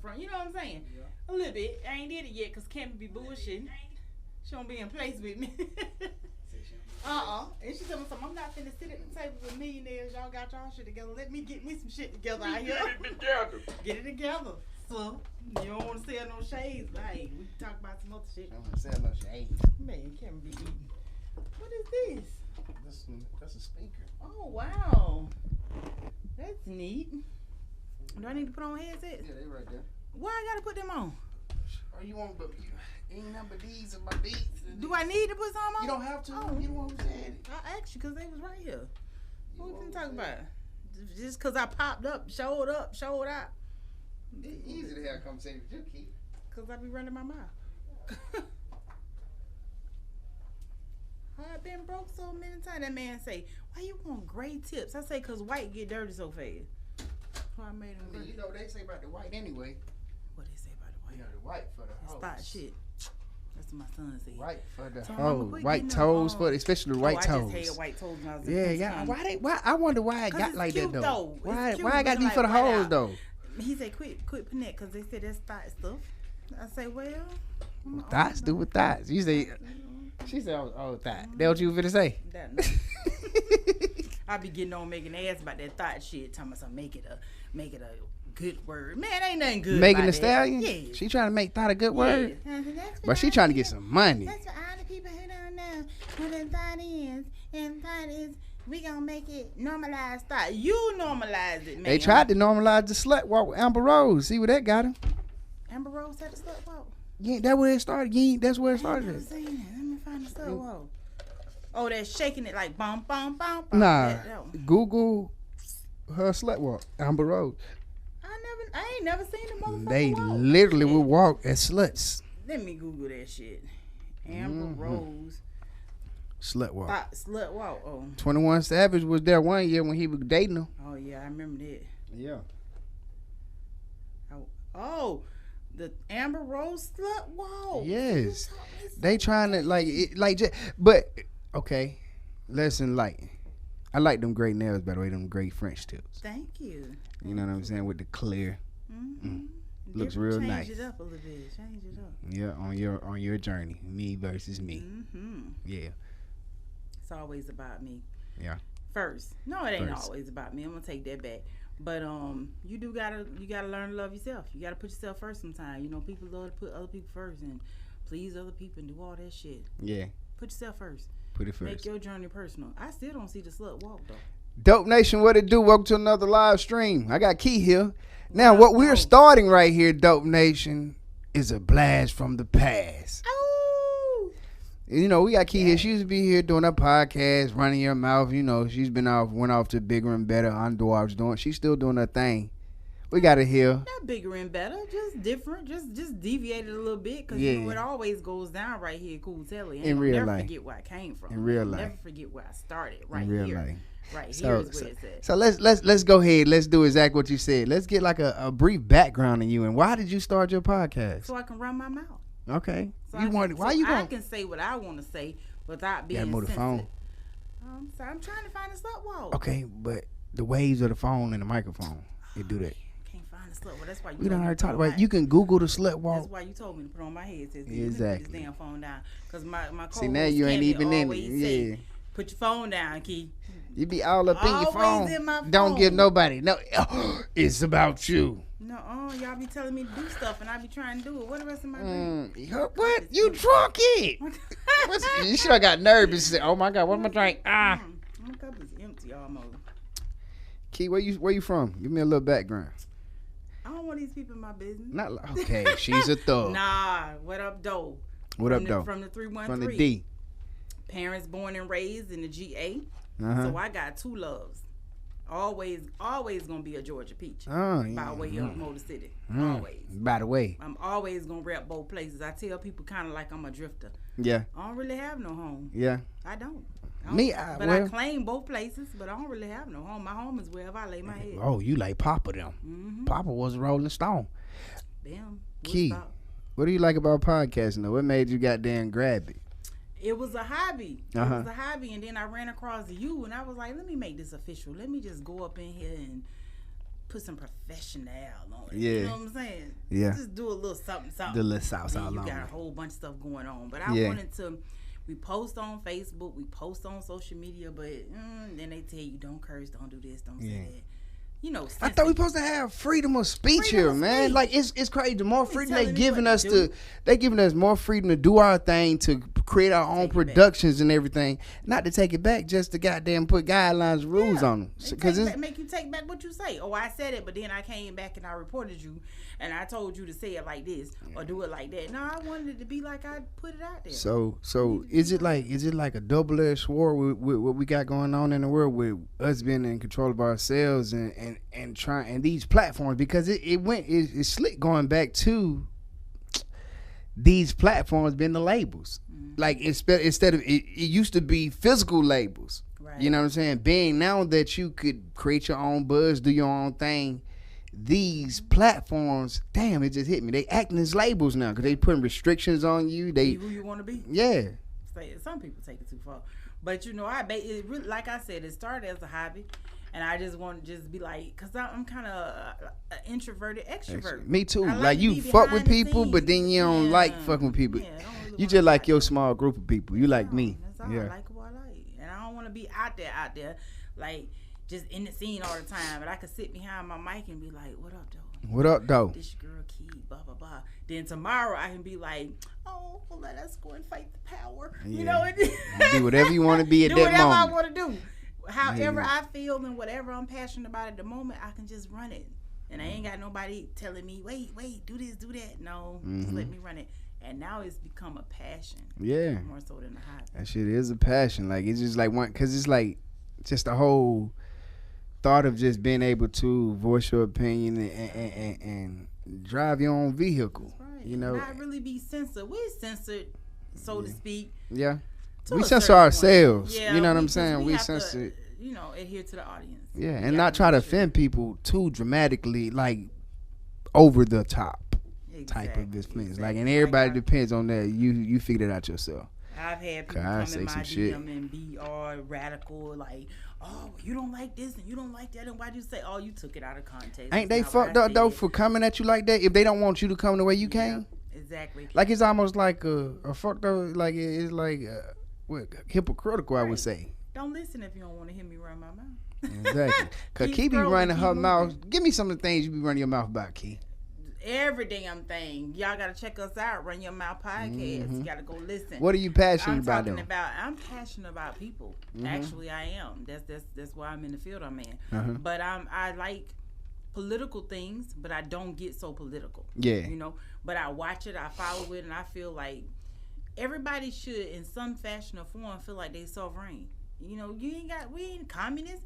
from. You know what I'm saying? Yeah. A little bit. I ain't did it yet because Campy be bullshitting. She don't be in place with me. And she told me something. I'm not finna sit at the table with millionaires. Y'all got y'all shit together. Let me get me some shit together out here. Get it together. Get it together. So, you don't want to sell no shades, but hey, we can talk about some other shit. I don't want to sell no shades. Man, Cameron be eating. What is this? That's a speaker. Oh, wow. That's neat. Do I need to put on headsets? Yeah, they right there. Why I gotta put them on? Or you want, but ain't number these and my beats. Do I need to put some on? You don't have to. Oh. You the one who said it. I asked you because they was right here. What you talking about? Just because I popped up, showed out. It's easy to have a conversation with you, Keith. Because I be running my mouth. I've been broke so many times. That man say, why you want gray tips? I say, because white get dirty so fast. So I made him gray. You know what they say about the white anyway. What they say about the white? You know, the white for the hoes. Start shit. That's what my son said. White for the So hoes. White toes for especially the white toes. I just hated white toes when I was Yeah. Why I wonder why it got like that though. Why I got to be for the hoes though? He said quit putting that because they said that's thought stuff. I say, well, thoughts do with thoughts. You say, she said, oh, thought. That what you were finna say? I be getting on making ass about that thought shit. Talking about some make it a good word. Man, ain't nothing good. Making about the stallion? Yeah. She trying to make thought a good word. But she all trying to get some money. That's for all the people who don't know what a thought is. And thought is we gonna make it normalized thought. You normalized it, man. They tried to normalize the slut walk with Amber Rose. See where that got him? Amber Rose had a slut walk. Yeah, that's where it started. That's where it started. I ain't never seen that. Let me find the slut walk. Oh, they're shaking it like bum bum bum. Nah, that Google her slut walk, Amber Rose. I ain't never seen the motherfucker They walk. literally would walk as sluts. Let me Google that shit. Amber Rose Slut walk. Slut walk. Oh. 21 Savage was there one year when he was dating her. Oh yeah, I remember that. Yeah. Oh, the Amber Rose slut walk. Yes. They trying to but okay. Listen, I like them great nails, by the way, them great French tips. Thank you. You know what I'm saying? With the clear. Looks real nice. Change it up a little bit. Change it up. Yeah, on your journey. Me versus me. Yeah. It's always about me. Yeah. First. No, it ain't always about me. I'm gonna take that back. But you gotta learn to love yourself. You gotta put yourself first sometimes. You know, people love to put other people first and please other people and do all that shit. Yeah. Put yourself first. Put it first. Make your journey personal. I still don't see the slut walk though. Dope Nation, what it do? Welcome to another live stream. I got Key here. Now, what we're starting right here, Dope Nation, is a blast from the past. Oh. You know, we got Key here. She used to be here doing her podcast, running your mouth. You know, she's went off to bigger and better. She's still doing her thing. We got her here. Not bigger and better, just different, just deviated a little bit because you know it always goes down right here, Cool Telly. In real life, never forget where I came from. In real life, never forget where I started. Right in real here, life. right here is where it's at. So let's go ahead. Let's do exactly what you said. Let's get like a brief background on you and why did you start your podcast? So I can run my mouth. Okay. So I can say what I want to say without being move the phone. So I'm trying to find a slut walk. Okay, but the waves of the phone and the microphone, they do that. Can't find a slut walk. That's why you. We done already talked about. You can Google the slut walk. That's why you told me to put on my headset. Exactly. Put this damn phone down, cause my co-host See now you ain't even in it. Yeah. Put your phone down, Key. You be all up in your phone. In my phone. Don't give nobody. No, it's about you. No, y'all be telling me to do stuff and I be trying to do it. What the rest of my drink? What? You drunk it? You sure got nervous. Oh my God, what's my drink? My cup is empty almost. Key, where you from? Give me a little background. I don't want these people in my business. Not okay. She's a thug. Nah, what up, though? What up, though? From the 313. From the D. Parents born and raised in the GA. Uh-huh. So I got two loves. Always gonna be a Georgia peach. By way of Motor City. Always. By the way. I'm always gonna rep both places. I tell people kind of like I'm a drifter. Yeah. I don't really have no home. Yeah. I don't. I claim both places, but I don't really have no home. My home is wherever I lay my head. Oh, you like Papa them. Mm-hmm. Papa was a Rolling Stone. Damn. Key, what do you like about podcasting though? What made you goddamn grab it? It was a hobby. It was a hobby, and then I ran across you, and I was like, let me make this official. Let me just go up in here and put some professional on it. Yeah. You know what I'm saying? Yeah. Just do a little something. The little sauce all You on got a it. whole bunch of stuff going on. But I wanted to, we post on Facebook, we post on social media, but then they tell you don't curse, don't do this, don't say that. You know, I thought we supposed to have freedom of speech here, man. speech. Like it's crazy. The more freedom they telling me giving what us to do. they giving us more freedom to do our thing, to create our own Take it back. productions and everything. Not to take it back, just to goddamn put guidelines, rules on them. They Because make you take back what you say. Oh, I said it, but then I came back and I reported you, and I told you to say it like this or do it like that. No, I wanted it to be like I put it out there. So is it like a double-edged sword with what we got going on in the world with us being in control of ourselves and trying and these platforms, because it's slick going back to these platforms being the labels. Like instead of it used to be physical labels. Right. You know what I'm saying? Being now that you could create your own buzz, do your own thing. These platforms, damn, it just hit me. They acting as labels now because they putting restrictions on you. Be who you want to be. Yeah. Some people take it too far, but you know, it really, like I said, it started as a hobby, and I just want to just be like, cause I'm kind of an introverted extrovert. Me too. I Like to you be fuck behind with the people, but scenes. then you don't like fucking with people. Yeah, I don't really You wanna just like be your out small group of people. You like there. me. That's all. Yeah. I like who I like, and I don't want to be out there, like just in the scene all the time. But I could sit behind my mic and be like, "What up, though? What up, though? This your girl Key, blah blah blah." Then tomorrow I can be like, "Oh, well, let us go and fight the power." Yeah. You know, Do whatever you want to be at do that whatever I moment. want to do. However Yeah. I feel and whatever I'm passionate about at the moment, I can just run it. And I ain't got nobody telling me, wait, do this, do that. No, just let me run it. And now it's become a passion. Yeah. More so than a hobby. That shit is a passion. Like it's just like one, cause it's like just the whole thought of just being able to voice your opinion and drive your own vehicle. Right. You know. Not really be censored. We're censored, so to speak. Yeah. To We a censor certain point. ourselves. Yeah, You know what I'm because saying? We have to, censor. you know, adhere to the audience. Yeah, We and have not to try to make sure. offend people too dramatically, like over the top type of this things. Like, and everybody Like depends on that. You figure that out yourself. I've had people I come say in my some DM shit. and be all radical, like, "Oh, you don't like this and you don't like that, and why'd you say? Oh, you took it out of context." Ain't they That's not what fucked I up though said. for coming at you like that? If they don't want you to come the way you Yeah, came, exactly. like it's almost like a fucked up. Like it's like what hypocritical, I would Right. say. Don't listen if you don't want to hear me run my mouth. Exactly. Cause Keep Key be scrolling, running keep her moving. mouth. Give me some of the things you be running your mouth about, Key. Every damn thing. Y'all gotta check us out. Run Your Mouth podcast. You gotta go listen. What are you passionate I'm about talking though? about. I'm passionate about people. Actually, I am. That's why I'm in the field I'm in. But I like political things, but I don't get so political. Yeah. You know. But I watch it, I follow it, and I feel like everybody should, in some fashion or form, feel like they sovereign. You know, we ain't communists.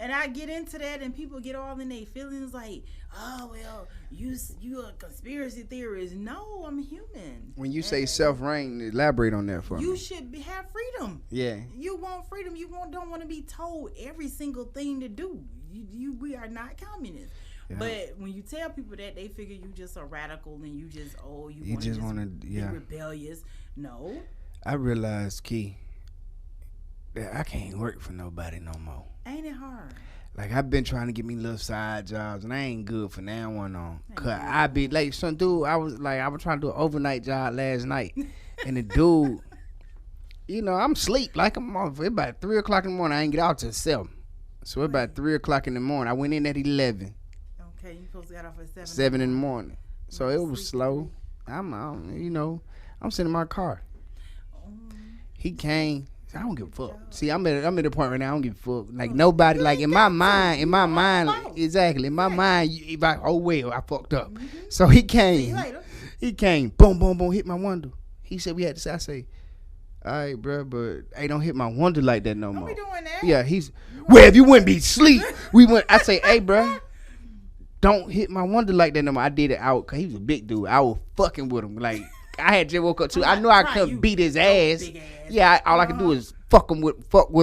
And I get into that, and people get all in their feelings like, "Oh well, you a conspiracy theorist." No, I'm human. When you say self-reign, elaborate on that for You me. should have freedom. Yeah. You want freedom. Don't want to be told every single thing to do. We are not communists. Yeah. But when you tell people that, they figure you just a radical and you just You just wanna be rebellious. No. I realized, Key, that I can't work for nobody no more. Ain't it hard? Like, I've been trying to get me little side jobs, and I ain't good for now one on. Ain't Cause good. I be like, some dude, I was trying to do an overnight job last night, and the dude, you know, I'm asleep. Like, I'm off. It's about 3 o'clock in the morning. I ain't get out till 7. So it's about 3 o'clock in the morning. I went in at 11, Okay, you supposed to get off at 7. 7 in the morning. So it was Sleep. slow. I'm sitting in my car. He came. I don't give a fuck. See, I'm at the point right now. I don't give a fuck. Like nobody. Like in my mind, exactly. In my mind, if I I fucked up. So he See you came. later. He came. Boom, boom, boom. Hit my window. He said we had to say. I say, all right, bro, but hey, don't hit my window like that no Don't more. be doing that. Yeah, he's. Well, if you wouldn't be asleep, we went. I say, hey, bro, don't hit my window like that no more. I did it out because he was a big dude. I was fucking with him. Like I had just woke up too. I knew I couldn't beat his ass. Big ass. Yeah, all I could do is fuck with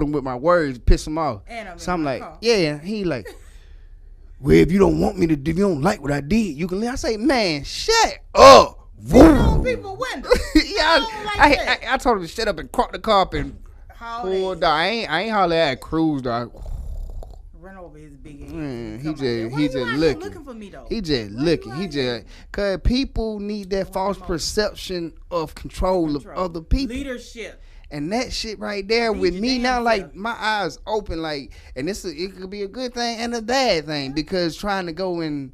him with my words, piss him off. And I'm So in I'm my like, car. yeah. He like, well, if you don't want me to, if you don't like what I did, you can leave. I say, man, shut up. On people's windows. Yeah, don't like I told him to shut up and crack the car up and How pull they down. I ain't holler at cruise dog. run over his big ass. He just looking for me though. He just looking. He just cause people need that false perception of control of other people. Leadership. And that shit right there with me now, like my eyes open, like, and it could be a good thing and a bad thing because trying to go and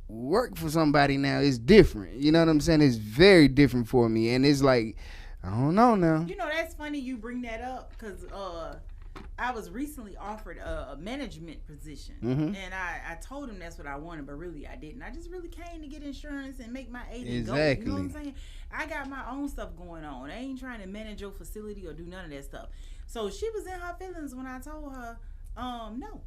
work for somebody now is different. You know what I'm saying? It's very different for me, and it's like, I don't know now. You know, that's funny you bring that up because I was recently offered a management position, and I told him that's what I wanted, but really I didn't. I just really came to get insurance and make my agent go. You know what I'm saying? I got my own stuff going on. I ain't trying to manage your facility or do none of that stuff. So she was in her feelings when I told her, no.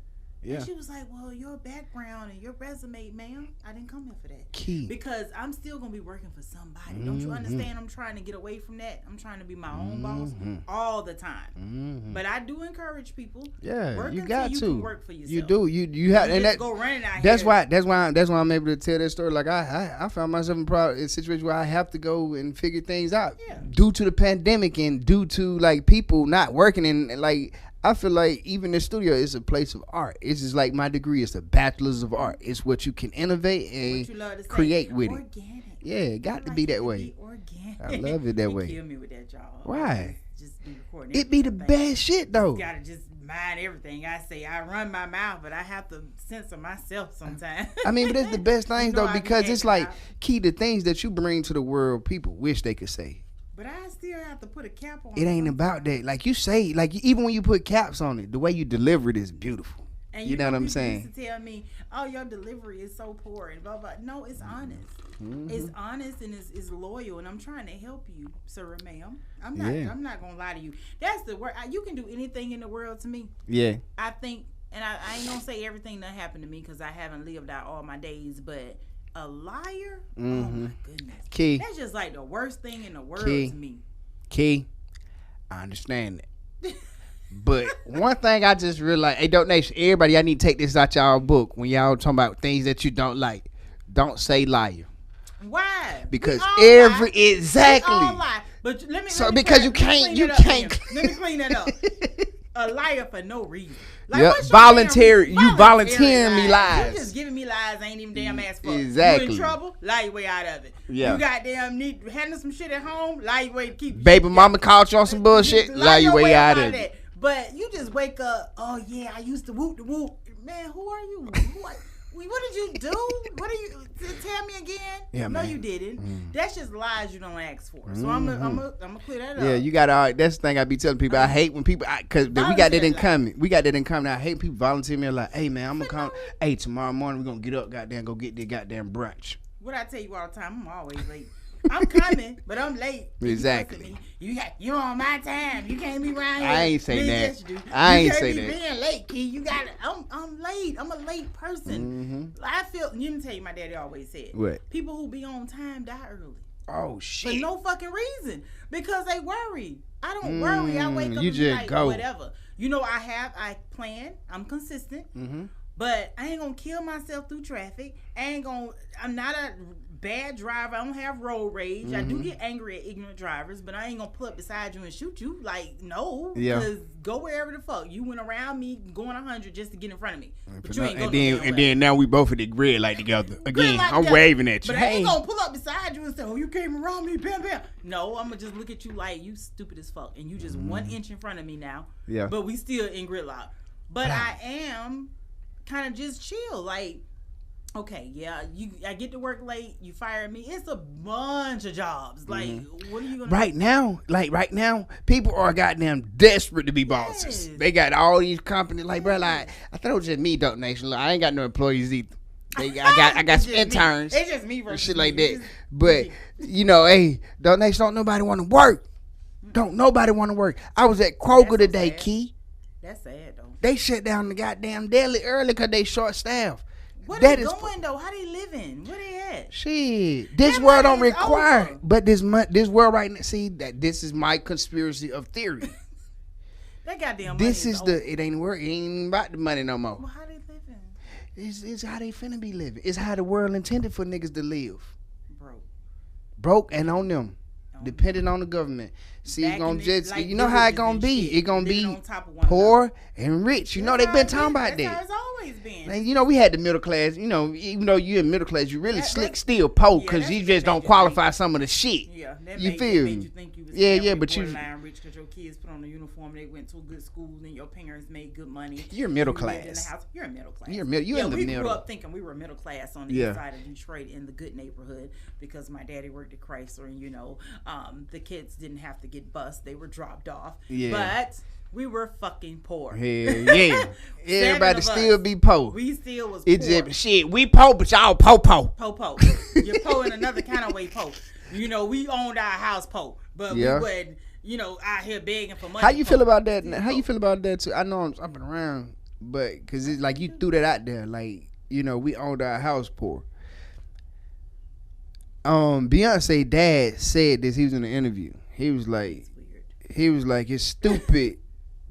Yeah. And she was like, well, your background and your resume, ma'am, I didn't come here for that. Key. Because I'm still going to be working for somebody. Don't you understand? I'm trying to get away from that. I'm trying to be my own boss all the time. But I do encourage people. Yeah, work you got you to. Can work for yourself. You do. You have, and that go running out that's here. That's why I'm able to tell that story. Like I found myself in a situation where I have to go and figure things out due to the pandemic and due to like people not working and like. I feel like even the studio is a place of art. It's just like my degree is the bachelor's of art. It's what you can innovate and create with organic. It. Yeah, it got to be that way. Organic. I love it that way. Kill me with that, y'all. Why? Just be recording. It be the best shit though. You gotta just mind everything I say. I run my mouth, but I have to censor myself sometimes. I mean, but it's the best things though because it's like key to things that you bring to the world. People wish they could say. But I still have to put a cap on it. It ain't about that. Like you say, like even when you put caps on it, the way you deliver it is beautiful. And you know what I'm saying? Used to tell me, "Oh, your delivery is so poor," and blah blah. No, it's honest. It's honest and it's loyal, and I'm trying to help you, sir, ma'am. I'm not gonna lie to you. That's the word. You can do anything in the world to me. Yeah. I think, and I ain't gonna say everything that happened to me because I haven't lived out all my days, but. A liar? Oh my goodness. Key. That's just like the worst thing in the world to me. Key. I understand that. But one thing I just realized, hey, Donation, everybody, I need to take this out y'all book when y'all talking about things that you don't like. Don't say liar. Why? Because lie. Exactly. We all lie. But let me because you can't. Let me clean that up. A liar for no reason. Like, you volunteering me lies. You just giving me lies I ain't even damn ass for. Exactly. You in trouble? Lie your way out of it. Yeah. You goddamn need handle some shit at home? Lie your way to keep. Baby mama caught you on some bullshit? Lie your way out of it. But you just wake up, oh yeah, I used to whoop the whoop. Man, who are you? What did you do? What are you? Tell me again. Yeah, no, man. You didn't. That's just lies you don't ask for. So I'm gonna clear that up. Yeah, you got to. That's the thing I be telling people. I hate when people because we got that in common. We got that in common. I hate people volunteer me like, hey man, I'm gonna come. Hey, tomorrow morning we're gonna get up, goddamn, go get the goddamn brunch. What I tell you all the time, I'm always late. I'm coming, but I'm late. Exactly. You're on my time. You can't be around here. I ain't say that. I ain't say that. You being late, Key. You got it. I'm late. I'm a late person. I feel. Let me tell you, my daddy always said, what? People who be on time die early. Oh shit. For no fucking reason. Because they worry. I don't worry. I wake up you and just be like, go. whatever. You know, I plan. I'm consistent. But I ain't gonna kill myself through traffic. I'm not a bad driver. I don't have road rage. I do get angry at ignorant drivers, but I ain't gonna pull up beside you and shoot you. Like, no. Yeah. Because go wherever the fuck. You went around me going 100 just to get in front of me. But you ain't and then now we both at the red light together. Again, I'm waving at you. But I ain't gonna pull up beside you and say, oh, you came around me, bam, bam. No, I'm gonna just look at you like, you stupid as fuck. And you just 1 inch in front of me now. Yeah. But we still in gridlock. But I am kind of just chill. Like, okay, yeah, I get to work late, you fire me. It's a bunch of jobs. Like, what are you gonna do? Right now, people are goddamn desperate to be bosses. Yes. They got all these companies. Like, bro, like, I thought it was just me, Donation. Look, I ain't got no employees either. I got some interns. It's just me versus shit like that. But you know, hey, Donation, don't nobody want to work. Don't nobody want to work. I was at Kroger today, Key. That's sad though. They shut down the goddamn deli early because they short staffed. What they doing though? How they living? Where they at? Shit, this world don't require. But this world right now. See that this is my conspiracy of theory. That goddamn. This is the. It ain't work. It ain't even about the money no more. Well, how they living? It's how they finna be living. It's how the world intended for niggas to live. Broke and on them. depending on the government. See, it's gonna just like you know how it gonna be. Shit, it gonna be poor and rich. You know they've been talking about that. That's how it's always been. And you know we had the middle class. You know, even though you're in middle class, you really slick still poor because you just don't qualify some of the shit. Yeah, you feel me? Yeah, but you rich because your kids put on a uniform, they went to a good school, and your parents made good money. You're middle class. In the house. You're middle class. You're in the middle. We grew up thinking we were middle class on the east side of Detroit in the good neighborhood because my daddy worked at Chrysler, and the kids didn't have to get bused; they were dropped off. Yeah. But we were fucking poor. Hell yeah. Everybody still be poor. We still was poor. It's shit. We poor, but y'all po. Po. You're po in another kind of way po. We owned our house po, but we wasn't, out here begging for money. How you feel about that? How you feel about that too? I know I'm jumping around, but because it's like you threw that out there, like, we owned our house poor. Beyonce dad said this. He was in an interview. He was like, it's stupid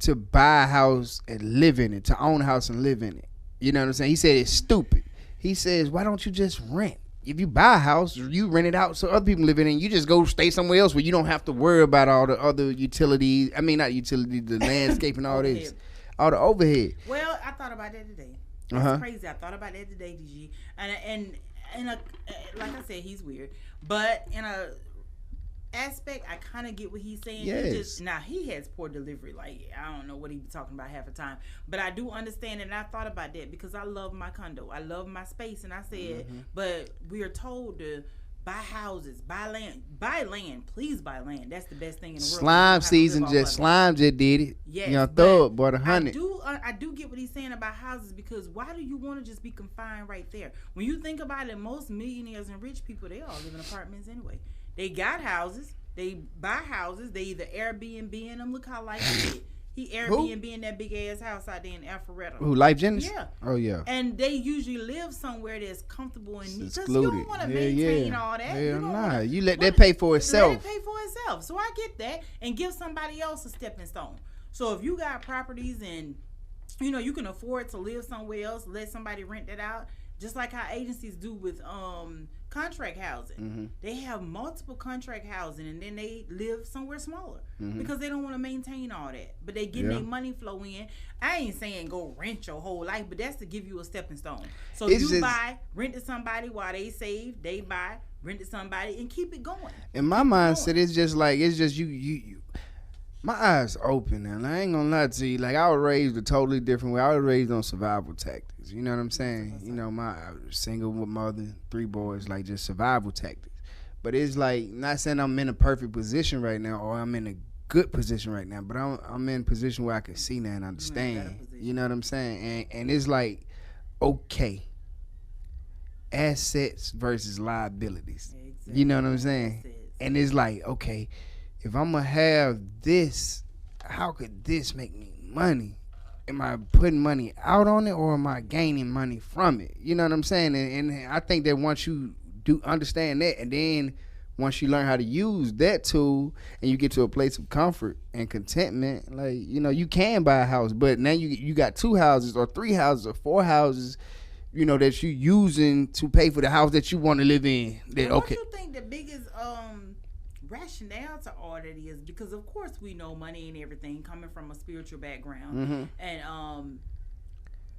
to buy a house and live in it, to own a house and live in it. You know what I'm saying? He said it's stupid. He says, why don't you just rent? If you buy a house, you rent it out so other people live in it. You just go stay somewhere else where you don't have to worry about all the other utilities. I mean, not utilities, the landscape and all this, all the overhead. Well, I thought about that today. That's crazy. I thought about that today, DG. And like I said, he's weird. But in a aspect, I kind of get what he's saying. Yes. He has poor delivery. Like, I don't know what he be talking about half the time, but I do understand it, and I thought about that because I love my condo. I love my space, and I said, but we are told to buy houses, buy land. Please buy land. That's the best thing in the world. Slime just did it. Yes, throw it, bought 100. I do get what he's saying about houses because why do you want to just be confined right there? When you think about it, most millionaires and rich people, they all live in apartments anyway. They got houses. They buy houses. They either Airbnb in them. Look how Life did. He Airbnb in that big ass house out there in Alpharetta. Who, Life Jennings? Yeah. Oh, yeah. And they usually live somewhere that's comfortable and neat. Because you don't want to maintain all that. Hell nah. You let that pay for itself. Let it pay for itself. So I get that. And give somebody else a stepping stone. So if you got properties and, you can afford to live somewhere else, let somebody rent that out. Just like how agencies do with contract housing. They have multiple contract housing and then they live somewhere smaller because they don't want to maintain all that. But they get their money flow in. I ain't saying go rent your whole life, but that's to give you a stepping stone. So buy, rent to somebody while they save, they buy, rent to somebody and keep it going. In my mindset, it's just you. My eyes open, and I ain't gonna lie to you. Like, I was raised a totally different way. I was raised on survival tactics. You know what I'm saying? I was single with mother, 3 boys, like just survival tactics. But it's like, not saying I'm in a perfect position right now or I'm in a good position right now, but I'm in a position where I can see now and understand. You know what I'm saying? And it's like, okay, assets versus liabilities. Yeah, exactly. You know what I'm saying? And it's like, okay, if I'm going to have this, how could this make me money? Am I putting money out on it or am I gaining money from it? You know what I'm saying? And I think that once you do understand that, and then once you learn how to use that tool and you get to a place of comfort and contentment, like, you can buy a house, but now you got 2 houses or 3 houses or 4 houses, that you using to pay for the house that you want to live in. What do you think the biggest rationale to all that is? Because of course we know money and everything coming from a spiritual background and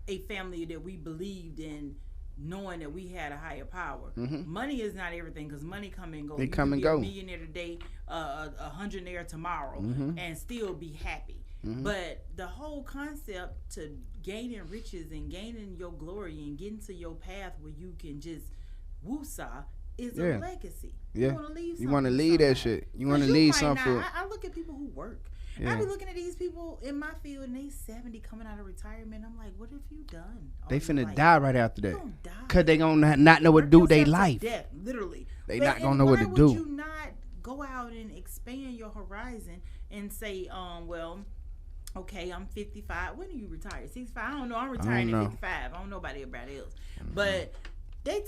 a family that we believed in, knowing that we had a higher power. Money is not everything because money come and go. They come and go. A millionaire today, a hundredaire tomorrow, and still be happy. But the whole concept to gaining riches and gaining your glory and getting to your path where you can just woosah is a legacy. Yeah. You want to leave that shit. You want to leave something. I look at people who work. I be looking at these people in my field and they 70 coming out of retirement. I'm like, what have you done? They finna die right after that. Because they gonna not know what to do with their life. Death, literally. They not gonna know what to do. Why would you not go out and expand your horizon and say, okay, I'm 55. When do you retire? 65? I don't know. I'm retiring at 55. I don't know about everybody else. But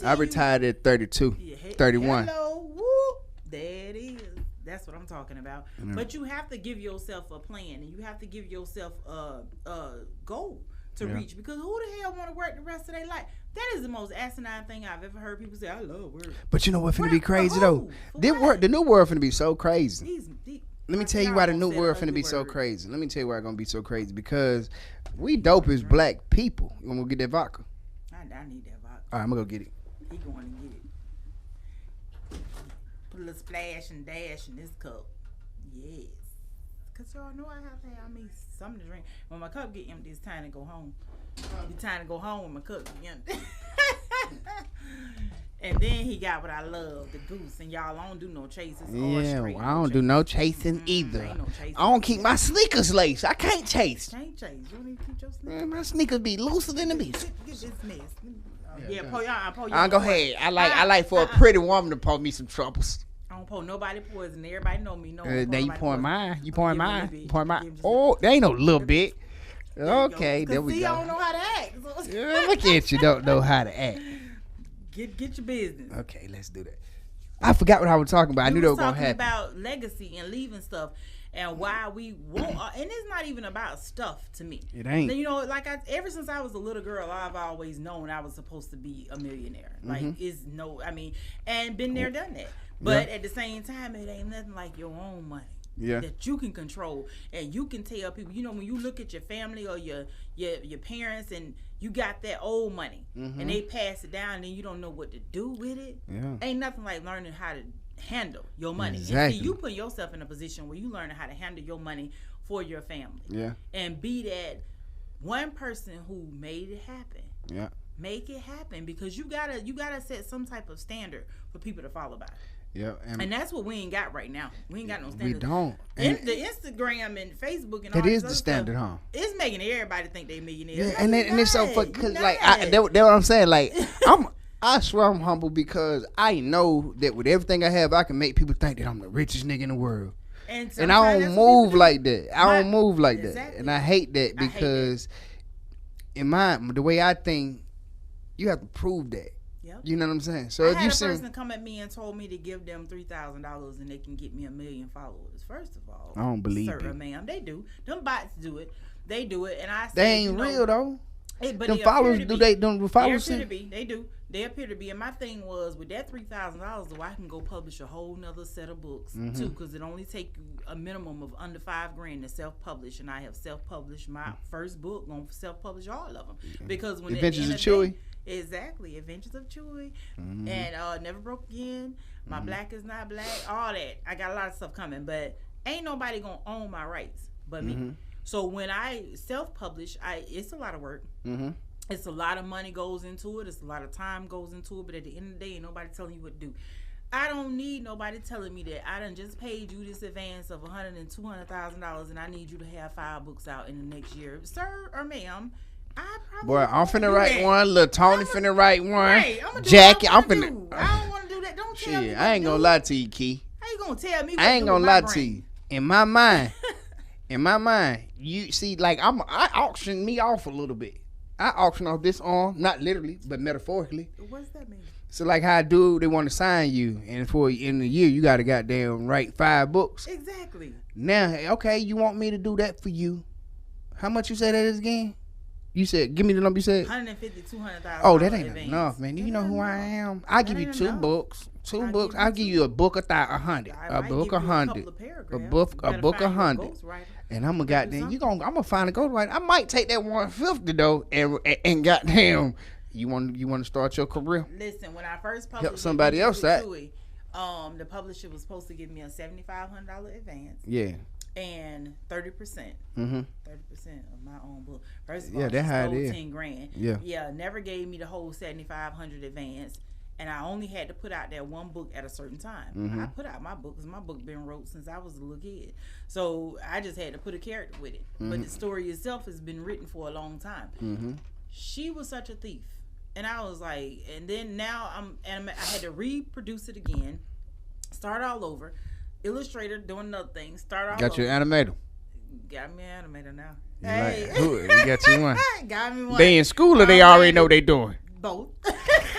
I retired at 32, 31. Hello, whoop, there it is. That's what I'm talking about. But you have to give yourself a plan and you have to give yourself a goal. to reach, because who the hell want to work the rest of their life? That is the most asinine thing I've ever heard people say. I love work. But you know what finna be crazy though? The new world finna be so crazy. Let me tell you why the new world finna be so crazy. Let me tell you why it's gonna be so crazy. Because we dope as black people. You wanna get that vodka? I need that vodka. All right, I'm gonna go get it. He going to get it. Put a little splash and dash in this cup. Yes. Because y'all know I have to have me something to drink. When my cup get empty, it's time to go home. It's time to go home when my cup get empty. And then he got what I love, the goose. And y'all, I don't do no chases. Yeah, well, I don't do no chasing either. Ain't no chasing. I don't keep my sneakers laced. I can't chase. Can't chase. You don't even keep your sneakers. Man, my sneakers be looser than the beast. Get this mess. Yeah, pour y'all. I'll go ahead. I like for a pretty woman to pour me some troubles. I don't pour nobody poison. Everybody know me. Now you pouring mine. You pouring mine. You pouring mine. Oh, there ain't no little bit. Okay, there we go. I don't know how to act. Yeah, look at you. Don't know how to act. Get your business. Okay, let's do that. I forgot what I was talking about. I knew that was gonna happen. About legacy and leaving stuff, and why we won't. And it's not even about stuff to me. It ain't. You know, like ever since I was a little girl, I've always known I was supposed to be a millionaire. Like, and been there, done that. But at the same time, it ain't nothing like your own money. Yeah. That you can control, and you can tell people. You know, when you look at your family or your parents, and you got that old money, and they pass it down, and then you don't know what to do with it. Yeah. Ain't nothing like learning how to handle your money. Exactly. And see, you put yourself in a position where you learn how to handle your money for your family. Yeah. And be that one person who made it happen. Yeah. Make it happen, because you gotta set some type of standard for people to follow by. Yeah, and that's what we ain't got right now. We ain't got no standard. We don't. And the Instagram and Facebook and all that is the standard, stuff, It's making everybody think they millionaires. Yeah, and it's so fucking, because like that's what I'm saying. Like I swear I'm humble, because I know that with everything I have, I can make people think that I'm the richest nigga in the world. And I don't move like that. I don't move like that, and I hate that, because in the way I think, you have to prove that. Yep. You know what I'm saying? So if I you had a person come at me and told me to give them $3,000 and they can get me 1 million followers. First of all, I don't believe it. Ma'am, they do. Them bots do it. They do it, and I say they ain't real though. But them followers do they? Them followers appear to be. They do. They appear to be. And my thing was, with that $3,000, though, I can go publish a whole nother set of books too, because it only take a minimum of under $5,000 to self-publish, and I have self-published my first book. Gonna self-publish all of them, because when Adventures of Chewy. Exactly, Adventures of Chewy, and Never Broke Again. My Black is Not Black. All that. I got a lot of stuff coming, but ain't nobody gonna own my rights but me. So when I self-publish, it's a lot of work. It's a lot of money goes into it. It's a lot of time goes into it. But at the end of the day, ain't nobody telling you what to do. I don't need nobody telling me that I done just paid you this advance of $100,000 and $200,000, and I need you to have 5 books out in the next year, sir or ma'am. Boy, I'm finna write one. Lil Tony finna write one. Right, Jackie, I'm finna. I don't want to do that. Don't tell me. I ain't gonna lie to you, Key. How you gonna tell me? I ain't gonna lie to you. In my mind, you see, like I auction me off a little bit. I auction off this arm, not literally, but metaphorically. What's that mean? So like how they want to sign you, and for in a year you got to goddamn write 5 books. Exactly. Now, okay, you want me to do that for you? How much you say that is again? You said, give me the number you said. $150,000, $200,000. Oh, that ain't enough, man. You know who I am. I give you 2 books. 2 books. I'll give you a book 100. A book 100. A book 100. And I'm goddamn. I'm gonna find a ghostwriter. I might take that 150 though, and goddamn. You want to start your career? Listen, when I first published, help somebody else out. The publisher was supposed to give me a $7,500 advance. Yeah. And 30%. 30% of my own book. First of all, that's how it is. $10,000. Yeah. Never gave me the whole $7,500 advance, and I only had to put out that one book at a certain time. I put out my book because my book been wrote since I was a little kid, so I just had to put a character with it. But the story itself has been written for a long time. She was such a thief, and I was like, and then now I had to reproduce it again, start all over. Illustrator doing another thing. Start off. Got your animator. Got me an animator now. Hey, you got you one. Got me one. They in school or they already know they doing? Both.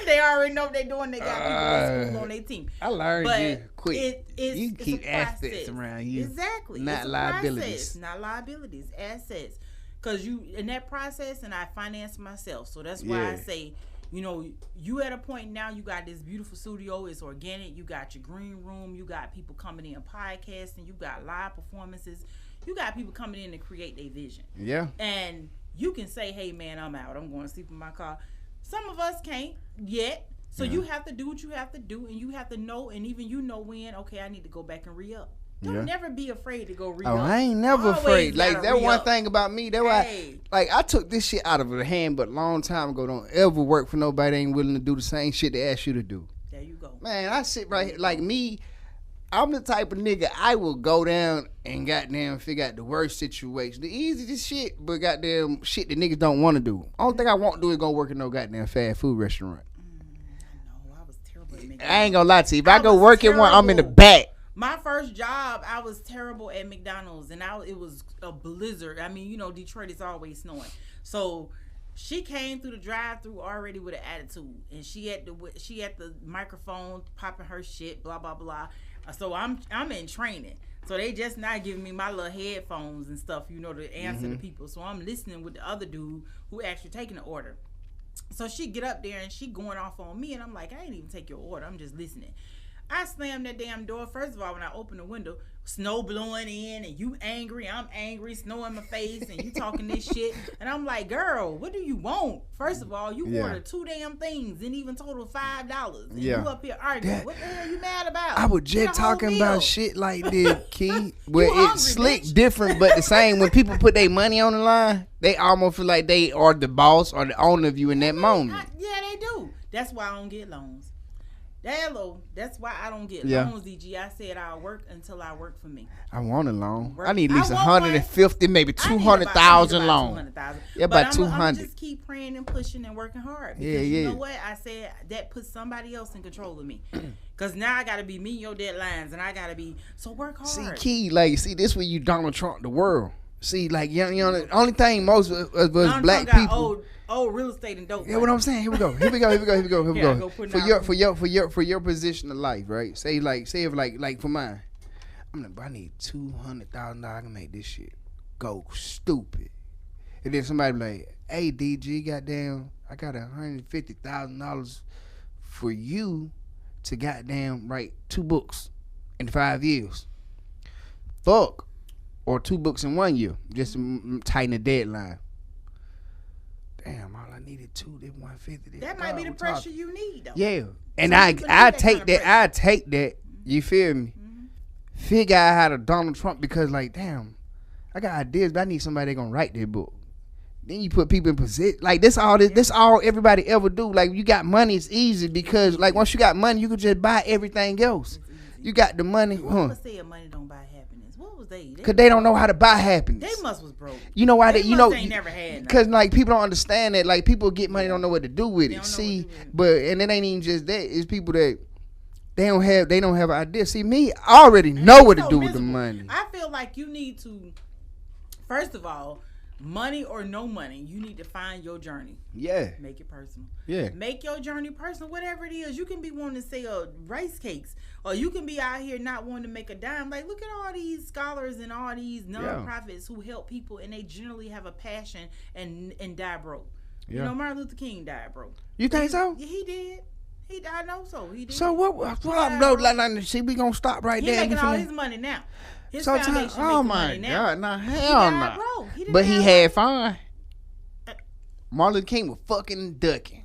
They already know what they doing. They got people in school on their team. I learned you quick. You keep assets around you. Exactly. Not liabilities. Not liabilities. Assets. because you in that process, and I finance myself. So that's why I say, you know, you at a point now, you got this beautiful studio, it's organic, you got your green room, you got people coming in podcasting, you got live performances, you got people coming in to create their vision. Yeah. And you can say, hey man, I'm out, I'm going to sleep in my car. Some of us can't yet. So you have to do what you have to do, and you have to know, and even you know when, okay, I need to go back and re-up. Don't never be afraid to go re-up. Oh, I ain't never afraid. Like, that one thing about me, that why, like, I took this shit out of her hand, but a long time ago, don't ever work for nobody that ain't willing to do the same shit they ask you to do. There you go. Man, I sit right here, like me, I'm the type of nigga, I will go down and goddamn figure out the worst situation. The easiest shit, but goddamn shit that niggas don't want to do. Only thing I won't do is go work in no goddamn fast food restaurant. I ain't gonna lie to you. If I go work in one, I'm in the back. My first job, I was terrible at McDonald's, and it was a blizzard. I mean, you know, Detroit is always snowing. So she came through the drive-through already with an attitude, and she had the microphone popping her shit, blah blah blah. So I'm in training. So they just not giving me my little headphones and stuff, you know, to answer the people. So I'm listening with the other dude who actually taking the order. So she get up there and she going off on me, and I'm like, I ain't even take your order. I'm just listening. I slammed that damn door. First of all, when I opened the window, snow blowing in, and you angry, I'm angry, snow in my face, and you talking this shit. And I'm like, girl, what do you want? First of all, you ordered 2 damn things and even total $5. And you up here arguing. What the hell you mad about? I was just talking about shit like this, Key. Where it's slick different, but the same. When people put their money on the line, they almost feel like they are the boss or the owner of you in that moment. Yeah, they do. That's why I don't get loans. That's why I don't get loans, DG. I said I'll work until I work for me. I want a loan. I need at least 150, maybe 200,000 loan. Yeah, about 200. I'm just keep praying and pushing and working hard. Because you know what? I said that puts somebody else in control of me. Because now I got to be meeting your deadlines, and I got to be, so work hard. See, Key, like, this where you Donald Trump the world. See, like, you know, the only thing most of us black people. Real estate and dope. Yeah, what I'm saying. Here we go. For your position of life, right? Say if like for mine, I'm like, bro, I need $200,000 to make this shit go stupid. And then somebody be like, hey, DG, goddamn, I got $150,000 for you to goddamn write 2 books in 5 years. Fuck. Or 2 books in 1 year, just to tighten the deadline. Damn, all I needed 2, then 150. That might be the pressure you need, though. Yeah, and I take that. I take that. You feel me? Figure out how to Donald Trump, because like, damn, I got ideas, but I need somebody that gonna write that book. Then you put people in position. Like this all everybody ever do. Like you got money, it's easy, because like once you got money, you can just buy everything else. You got the money. Who say money don't buy happiness? What was they? Because they don't know how to buy happiness. They must was broke. You know why they ain't never had. Because like people don't understand that. Like people get money, don't know what to do with it. See, but and it ain't even just that. It's people that they don't have an idea. See, me, I already know what to do with the money. I feel like you need to, first of all, money or no money, you need to find your journey. Yeah. Make it personal. Yeah. Make your journey personal, whatever it is. You can be wanting to sell rice cakes, or you can be out here not wanting to make a dime. Like, look at all these scholars and all these nonprofits who help people, and they generally have a passion and die broke. Yeah. You know, Martin Luther King died broke. You think so? He did. I know so. He did. So what see, we gonna stop right there. He's making all his money now. His foundation oh my God, nah, hell no. But he had fun. Martin Luther King was fucking ducking.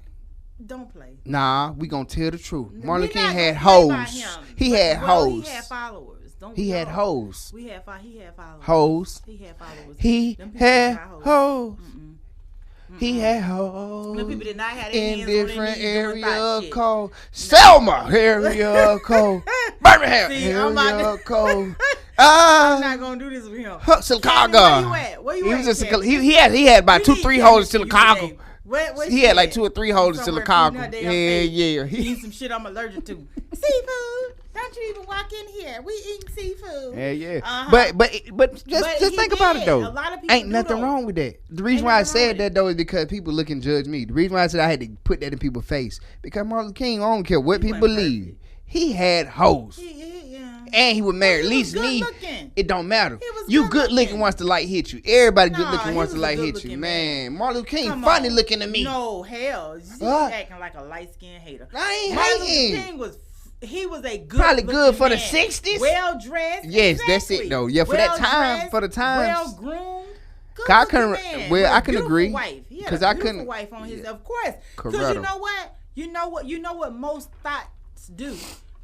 Don't play. Nah, we gonna tell the truth. Martin Luther King had hoes. He had hoes. He had followers. He had hoes. He had followers. Hoes. He had followers. He had hoes. He had hoes. The people did not have in different area code. Selma area code. Birmingham area code. I'm not gonna do this with him. Chicago. Where you at? He had about 2-3 holes to Chicago. He had like 2 or 3 holes to Chicago. Yeah. He eat some shit I'm allergic to. Seafood. Don't you even walk in here. We eating seafood. Yeah. But just think about it though. Ain't nothing wrong with that. The reason why I said that though is because people look and judge me. The reason why I said I had to put that in people's face, because Martin Luther King, I don't care what people believe. He had hoes. and he was married. At least me, it don't matter. You good looking once the light hit you. Everybody good looking once the light hit you. Man, Martin Luther King funny looking to me. No, hell. You acting like a light-skinned hater. I ain't Martin hating. Luther King was a good probably good for man. the 60s. Well dressed. Yes, exactly. that's it though. Yeah, for that time, for the times. Well groomed. I couldn't. Well, I can agree. Because I couldn't. Wife on his, of course. Because you know what? You know what most thoughts do.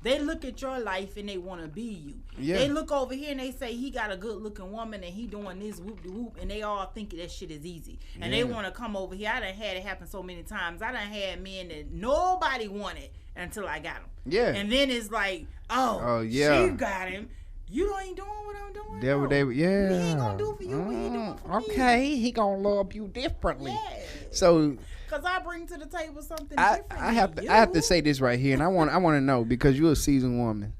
They look at your life and they want to be you. Yeah. They look over here and they say he got a good looking woman and he doing this whoop de whoop, and they all think that shit is easy. And they want to come over here. I done had it happen so many times. I done had men that nobody wanted until I got them. Yeah. And then it's like, oh yeah, she got him. You ain't doing what I'm doing. That what they, yeah. He ain't gonna do for you what he doing for me. Okay, he gonna love you differently. Yeah. So. Cause I bring to the table something different. I have to say this right here, and I want to know, because you're a seasoned woman.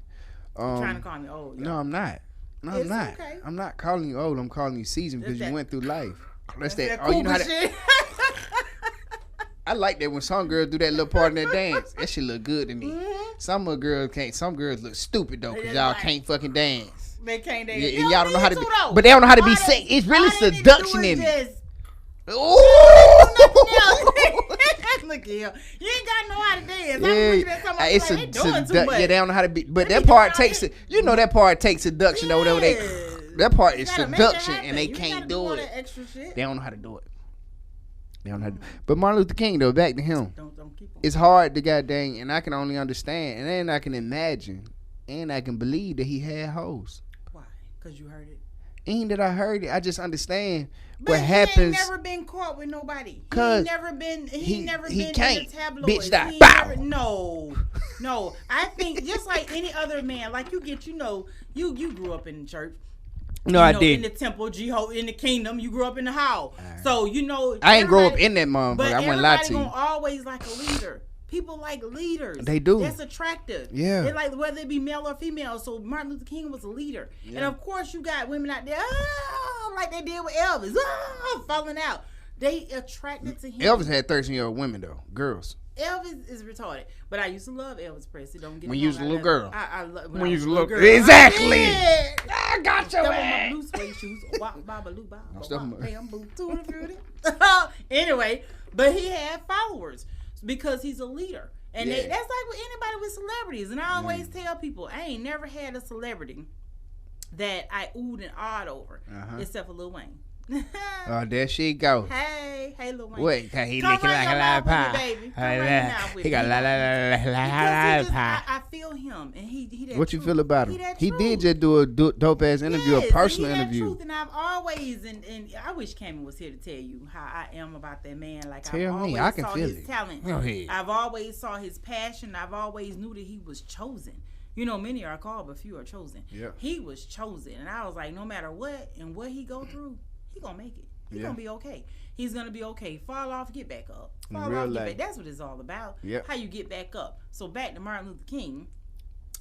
You're trying to call me old. No, I'm not. No, I'm not. Okay. I'm not calling you old. I'm calling you seasoned because you went through life. That's that. Oh, you know how to. I like that when some girls do that little part in their dance. That shit look good to me. Mm-hmm. Some girls can't. Some girls look stupid though, because y'all can't fucking dance. They can't dance. Yeah, y'all don't know how to be. But they don't know how to be sick. It's really seduction in it. Ooh. Look at him. You ain't got to know how to dance. I'm looking at somebody like, they doing too much. Yeah, they don't know how to be. But that part takes it. You know that part takes seduction or whatever. That part is seduction, and they can't do it. They don't know how to do it. They don't know how to. But Martin Luther King though, back to him. Don't keep on. It's hard to goddamn, and I can only understand, and then I can imagine, and I can believe that he had hoes. Why? Because you heard it. Ain't that I heard it. I just understand. But what happens? He ain't never been caught with nobody. He ain't never been. He never been can't. in the tabloids. Bitch, die. No. I think just like any other man, like you grew up in the church. No, I did. In the temple, in the kingdom, you grew up in the house. Right. So I ain't grow up in that motherfucker. But I wouldn't lie to you. Everybody gonna always like a leader. People like leaders. They do. That's attractive. Yeah. They like whether it be male or female. So Martin Luther King was a leader. Yeah. And of course you got women out there, like they did with Elvis, falling out. They attracted to him. Elvis had 13-year-old women though, girls. Elvis is retarded. But I used to love Elvis Presley. Don't get when you was a little girl. When you was a little girl. Exactly. I got your ass. My blue suede shoes. Anyway, but he had followers. Because he's a leader. And that's like with anybody with celebrities. And I always tell people, I ain't never had a celebrity that I oohed and awed over. Except for Lil Wayne. Oh, there she go. Hey, Lil Wayne. Wait, he looking like a lollipop. He got lollipop. I feel him, and he what you feel about him? He did just do a dope ass interview, a personal interview. Truth, and I've always and I wish Cameron was here to tell you how I am about that man. Like tell I've me, always I can saw feel his it. talent. Go ahead. I've always saw his passion. I've always knew that he was chosen. You know, many are called, but few are chosen. Yeah. He was chosen, and I was like, no matter what and what he go through, he gonna make it. He's gonna be okay. He's gonna be okay. Fall off, get back up. Fall off, get back. That's what it's all about. Yep. How you get back up. So back to Martin Luther King.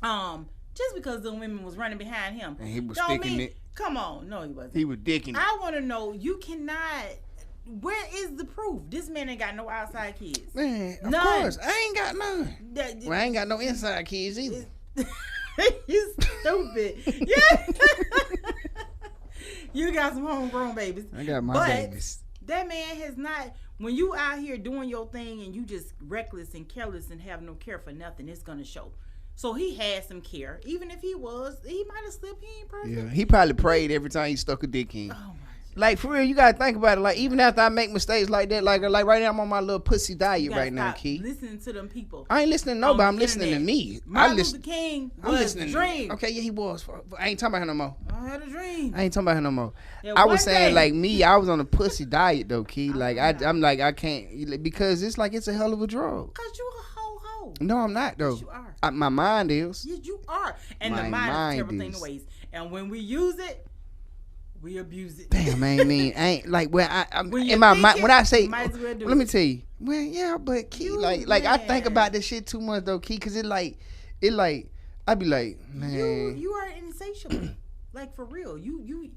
Just because the women was running behind him, and he was sticking it. Come on, no, he wasn't. He was dicking it. I want to know. You cannot. Where is the proof? This man ain't got no outside kids. Man, of course, I ain't got none. Well, I ain't got no inside kids either. You stupid. Yeah. You got some homegrown babies. I got my babies. That man has not. When you out here doing your thing and you just reckless and careless and have no care for nothing, it's gonna show. So he had some care. Even if he might have slipped. He ain't perfect. Yeah, he probably prayed every time he stuck a dick in. Oh my. Like for real, you gotta think about it. Like even after I make mistakes like that, like right now I'm on my little pussy diet right now, Key. Listening to them people. I ain't listening to nobody. I'm listening to me. Martin Luther King was a dream. Okay, yeah, he was. I ain't talking about him no more. I had a dream. I ain't talking about him no more. Yeah, I was saying like me, I was on a pussy diet though, Key. Like I'm like I can't because it's like it's a hell of a drug. Cause you a ho. No, I'm not though. Yes, you are. My mind is. Yes, you are. And the mind is a terrible thing to waste. And when we use it. We abuse it. Damn, I ain't like where I'm in my mind. When I say, let me tell you. Well, yeah, but Key, like I think about this shit too much though, Key, because it like I be like, man, you are insatiable, like for real. You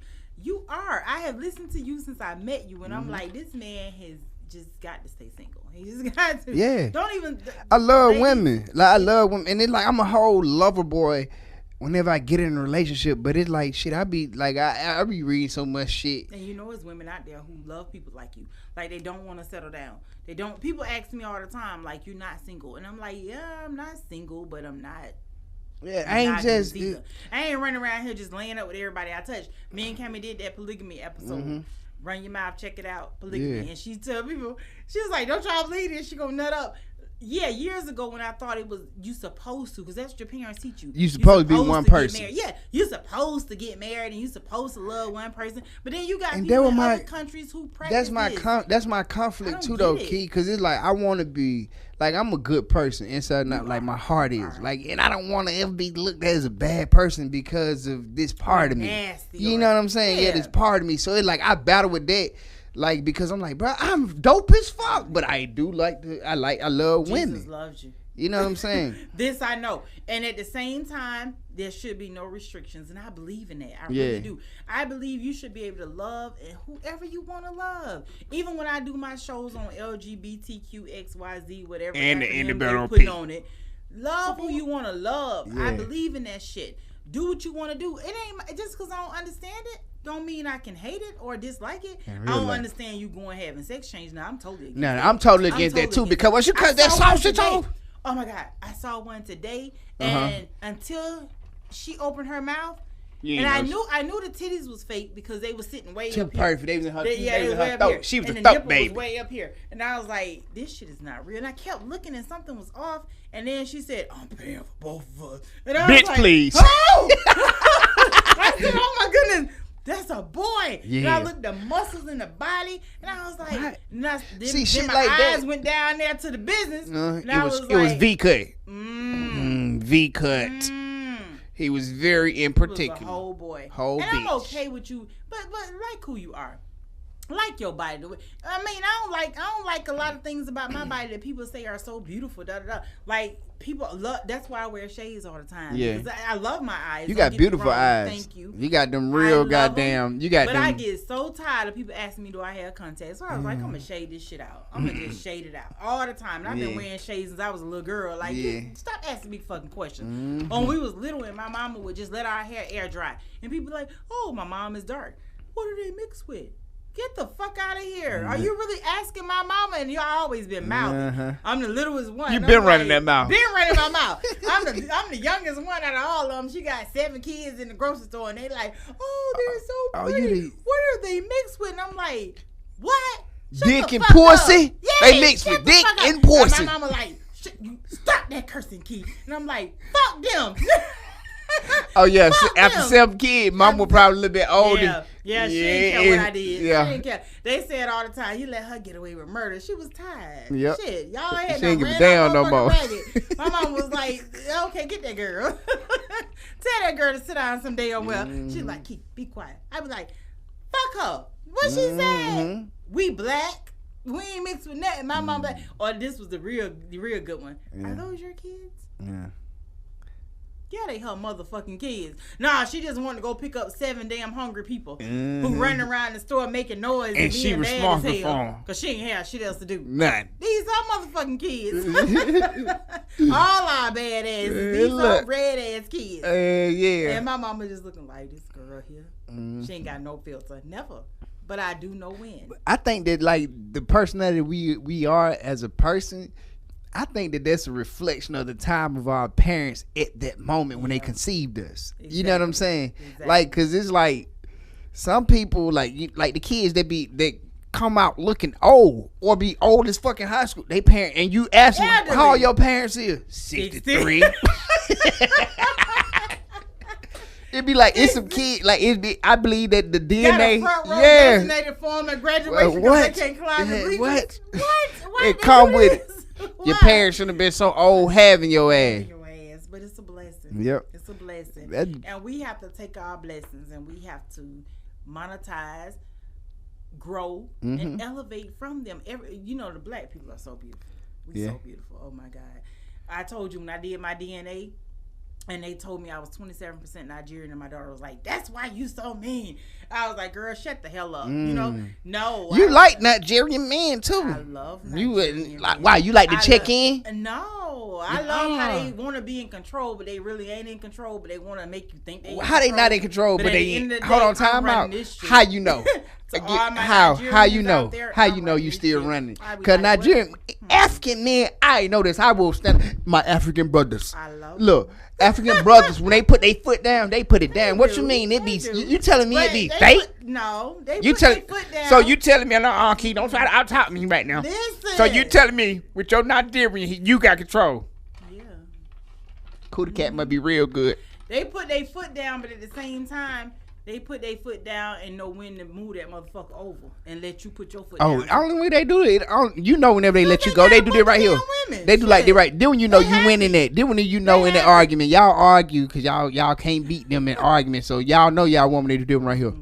are. I have listened to you since I met you, and I'm like, this man has just got to stay single. He just got to. Yeah. Don't even. I love women. Like I love women, and it's like I'm a whole lover boy. whenever I get in a relationship, but it's like shit. I be like, I be reading so much shit. And you know, there's women out there who love people like you. Like, they don't want to settle down. They don't. People ask me all the time, like, you're not single, and I'm like, yeah, I'm not single, but I'm not. Yeah, I ain't just. I ain't running around here just laying up with everybody I touch. Me and Cammy did that polygamy episode. Mm-hmm. Run your mouth, check it out, polygamy. Yeah. And she tell people, she was like, don't y'all believe this? She gonna nut up. Yeah, years ago when I thought it was you supposed to, because that's what your parents teach you. You supposed to be one person. Yeah, you supposed to get married and you supposed to love one person. But then you got people in other countries who practice that's my conflict too, though, Key. Because it's like I want to be like I'm a good person inside and out, like my heart is. Like, and I don't want to ever be looked at as a bad person because of this part of me. Nasty, you know what I'm saying? Yeah, this part of me. So it's like I battle with that. Like, because I'm like, bro, I'm dope as fuck, but I do like I love women. Jesus loves you. You know what I'm saying? This I know. And at the same time, there should be no restrictions. And I believe in that. I really do. I believe you should be able to love and whoever you want to love. Even when I do my shows on LGBTQXYZ, whatever. And the they put on it. Love who you want to love. Yeah. I believe in that shit. Do what you want to do. It ain't just because I don't understand it. Don't mean I can hate it or dislike it. I don't understand you going having sex change. Now I'm totally against that. I'm totally against that too, because once you cut that sausage off. Oh my God, I saw one today, and until she opened her mouth, and I knew the titties was fake because they was sitting way up here. Perfect. They was in her, they was way up here. She was a throat baby. Was way up here, and I was like, this shit is not real. And I kept looking, and something was off. And then she said, I'm paying for both of us. And I was like, please. Oh! I said, oh my goodness. That's a boy. Yeah. And I looked at the muscles in the body, and I was like, then my eyes went down there to the business. And it was V cut. V cut. He was very in particular. He was a whole boy. And I'm okay with you, but like who you are. Like your body. I mean, I don't like a lot of things about my body that people say are so beautiful. Like, people love. That's why I wear shades all the time. Yeah, because I love my eyes. You got beautiful eyes. Thank you. You got them real goddamn. Them. You got. But them. I get so tired of people asking me, do I have contacts? So I was like, I'm gonna shade this shit out. I'm gonna just shade it out all the time. And I've been wearing shades since I was a little girl. Like, stop asking me fucking questions. When we was little, and my mama would just let our hair air dry, and people like, oh, my mom is dark. What do they mix with? Get the fuck out of here. Are you really asking my mama? And y'all always been mouthy. I'm the littlest one. You've been running that mouth. Been running my mouth. I'm the youngest one out of all of them. She got 7 kids in the grocery store, and they like, oh, they're so pretty. What are they mixed with? And I'm like, what? Dick and pussy? Yeah, they mixed with dick and pussy. And my mama like, stop that cursing, Keith. And I'm like, fuck them. Oh yeah, after 7 kids, mom was probably a little bit older. Yeah, she didn't care what I did. Yeah. She didn't care. They said all the time, you let her get away with murder. She was tired. Yep. Shit, y'all had she ain't give a damn no more. My mom was like, okay, get that girl. Tell that girl to sit down some damn well. She's like, Keith, be quiet. I was like, fuck her. What she said? We black. We ain't mixed with nothing. My mom black. Or this was the real good one. Are those your kids? Yeah. Yeah, they her motherfucking kids. Nah, she just wanted to go pick up 7 damn hungry people who running around the store making noise and she responsible for them. Because she ain't have shit else to do. Nothing. These are motherfucking kids. All our bad asses. These are red ass kids. Yeah. And my mama just looking like, this girl here. She ain't got no filter. Never. But I do know when. I think that, like, the personality we are as a person, I think that that's a reflection of the time of our parents at that moment when they conceived us. Exactly. You know what I'm saying? Exactly. Like, cause it's like some people like the kids that come out looking old or be old as fucking high school. They parent and you ask them how old your parents is 63. It'd be like it's some kid like it'd be. I believe that the DNA, designated form of graduation. They can't climb the bleachers. What? It come with it. Your parents shouldn't have been so old having your ass. But it's a blessing. Yep. It's a blessing. And we have to take our blessings and we have to monetize, grow, and elevate from them. The black people are so beautiful. We're so beautiful. Oh my God. I told you when I did my DNA and they told me I was 27% Nigerian and my daughter was like, that's why you so mean. I was like, girl, shut the hell up. No. You like Nigerian men too. I love Nigerian men. Why? You like to check in? No. beautiful. I love how they want to be in control, but they really ain't in control. But they want to make you think they. How they not in control? But they hold on. Time out. How you know? How you know? How you know you still running? Cause Nigerian African men, I know this. I will stand my African brothers. I love Look, African brothers when they put their foot down, they put it down. What you mean? It be you telling me it be fake? No, they put their foot down. So you telling me, no, Key, don't try to out-top me right now. Listen. So you telling me with your Nigerian, you got control? Yeah. Cootie Cat must be real good. They put their foot down, but at the same time, they put their foot down and know when to move that motherfucker over and let you put your foot down. Oh, only way they do it, you know, whenever they let you go, they do that right here. They do like they right. Then when you know you winning that. Then when you know in the argument, y'all argue because y'all can't beat them in argument. So y'all know y'all want me to do them right here.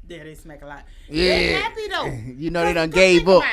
Yeah, they smack a lot. Yeah. They're happy though. You know they done gave up.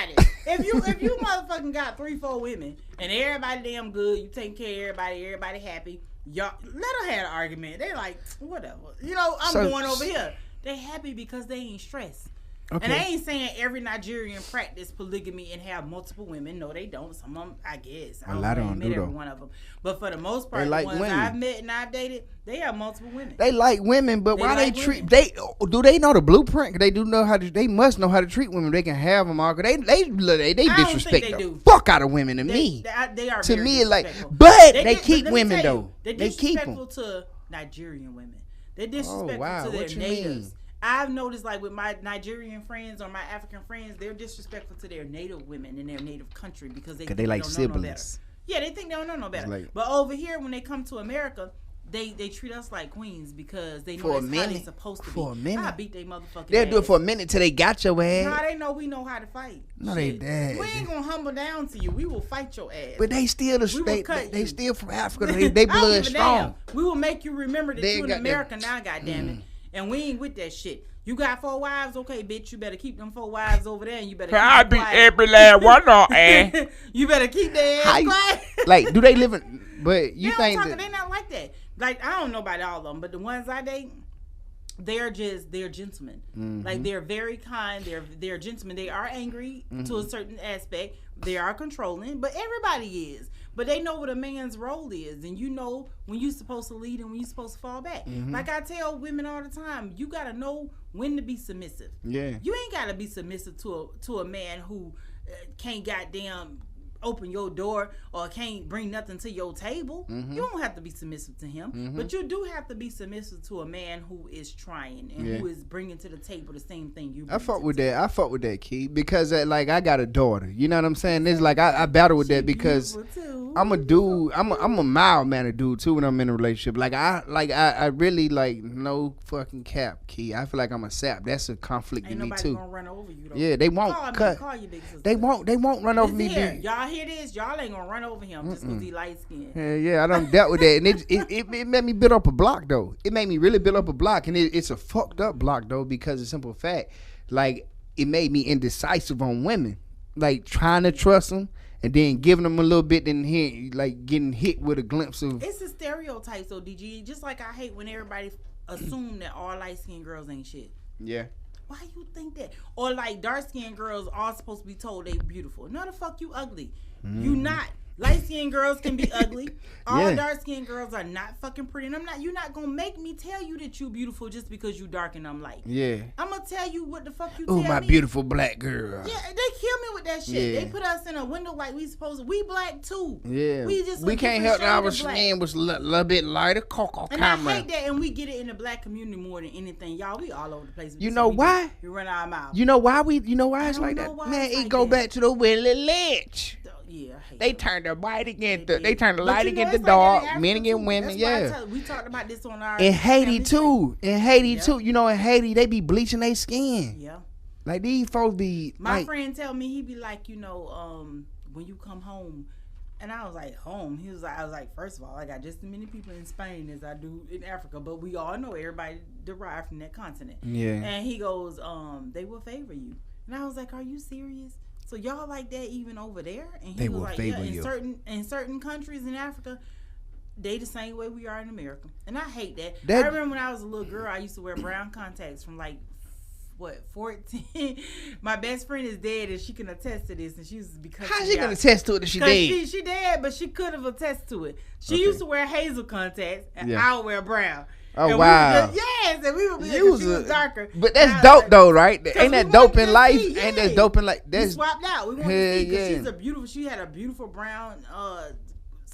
If you motherfucking got 3-4 women and everybody damn good, you taking care of everybody happy. Y'all let her have an argument. They like whatever. You know, I'm going over here. They happy because they ain't stressed. Okay. And I ain't saying every Nigerian practice polygamy and have multiple women. No, they don't. Some of them, I guess. I don't know every one of them. But for the most part, the ones I've met and I've dated, they have multiple women. They like women, but why they treat do they know the blueprint? They do know how to. They must know how to treat women. They can have them all. They disrespect the fuck out of women to me. They are to me like, but they keep women though. They're disrespectful to Nigerian women. They're disrespectful to their natives. I've noticed, like, with my Nigerian friends or my African friends, they're disrespectful to their native women in their native country because they like don't siblings. know no better. Yeah, they think they don't know no better. But over here, when they come to America, they treat us like queens because they know that's how they're supposed to be. For a minute. I beat they motherfucking They'll ass. do it for a minute till they got your ass. Nah, they know we know how to fight. No, they dad. We ain't gonna humble down to you. We will fight your ass. But they still they still from Africa. They blood strong. We will make you remember that you in America now, goddammit. And we ain't with that shit. You got 4 wives? Okay, bitch. You better keep them 4 wives over there, and you better keep I beat every last one on ass. You better keep their ass quiet. Like, do they live in... But you think that... They not like that. Like, I don't know about all of them, but the ones I date, they're gentlemen. Mm-hmm. Like, they're very kind. They're gentlemen. They are angry to a certain aspect. They are controlling, but everybody is. But they know what a man's role is, and you know when you're supposed to lead and when you're supposed to fall back. Mm-hmm. Like I tell women all the time, you gotta know when to be submissive. Yeah, you ain't gotta be submissive to a man who can't goddamn open your door or can't bring nothing to your table. Mm-hmm. You don't have to be submissive to him, but you do have to be submissive to a man who is trying and who is bringing to the table the same thing you. I fuck with that. I fuck with that, Key, because like I got a daughter. You know what I'm saying? It's like I battle with that because I'm a dude. I'm a mild mannered dude too when I'm in a relationship. I really like no fucking cap, Key. I feel like I'm a sap. That's a conflict in me too. Gonna run over you, though. Yeah, they won't call your big sister. They won't run over me. Y'all hear this? Y'all ain't gonna run over him just because he light skinned. Yeah, I done dealt with that, and it made me build up a block though. It made me really build up a block, and it's a fucked up block though because of simple fact, like it made me indecisive on women, like trying to trust them. And then giving them a little bit, and here like getting hit with a glimpse of. It's a stereotype, so DG. Just like I hate when everybody assume that all light skinned girls ain't shit. Yeah. Why you think that? Or like dark skinned girls are supposed to be told they beautiful. No, the fuck you ugly. You not. Light skinned girls can be ugly. All dark skinned girls are not fucking pretty. And you're not gonna make me tell you that you beautiful just because you dark and I'm light. Yeah. I'm gonna tell you what the fuck you tell me. Oh, my beautiful black girl. Yeah, they kill me with that shit. Yeah. They put us in a window like we black too. Yeah. We can't help that our skin was a little bit lighter. Cocoa and I hate that, and we get it in the black community more than anything. Y'all, we all over the place. You know why? We run our mouth. You know why it's like that? Man, it go back to the Willie Lynch. Yeah, they turned the white against the. They turned the light against the dark. Men against women. Yeah. We talked about this on our. In Haiti too. You know, in Haiti they be bleaching their skin. Yeah. Like these folks be. My friend tell me he be like, when you come home, and I was like, home. I was like, first of all, I got just as many people in Spain as I do in Africa, but we all know everybody derived from that continent. Yeah. And he goes, they will favor you, and I was like, are you serious? So y'all like that even over there? And he was like, yeah, in certain countries in Africa, they the same way we are in America. And I hate that. I remember when I was a little girl, I used to wear brown contacts from like 14. My best friend is dead, and she can attest to this. And she was because how she gonna attest to it if she dead? She dead, but she could have attested to it. She used to wear hazel contacts, and I would wear brown. Oh, and wow. And we would be she was darker. But that's dope, like, though, right? Ain't that dope in life? Yeah. Ain't that dope in life? That's we swapped out. We wanted to see because she had a beautiful brown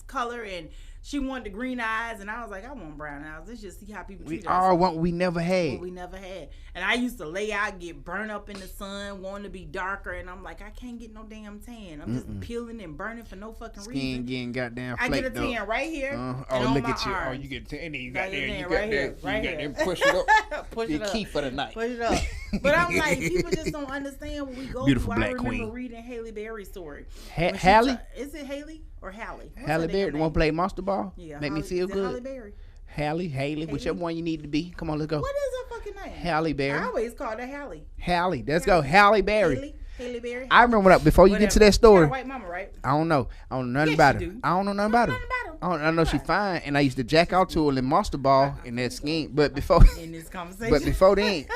color, and she wanted the green eyes, and I was like, I want brown eyes. Let's just see how people treat us. We all want what we never had. What we never had. And I used to lay out, get burnt up in the sun, wanting to be darker, and I'm like, I can't get no damn tan. I'm just peeling and burning for no fucking reason. Skin getting goddamn flaked up. I get a tan right here. Look at you. Arms. Oh, you get a tan, and then you got there. Push it up. Push your it up. Key for the night. Push it up. But I'm like, people just don't understand what we go Beautiful through. black I remember queen. reading Halle Berry's story. Hallie? Is it Haley or Halle? Halle Berry, the one play Monster Ball? Yeah. Make me feel good. Halle Berry. Haley, whichever one you need to be. Come on, let's go. What is her fucking name? Halle Berry. I always called her Halle. Halle. Let's go. Halle Berry. Halle Berry. I remember before you get to that story. She got a white mama, right? I don't know nothing about her. I don't know nothing about her. I know she fine, and I used to jack out to her in Monster Ball in that scheme. But before in this conversation, before then,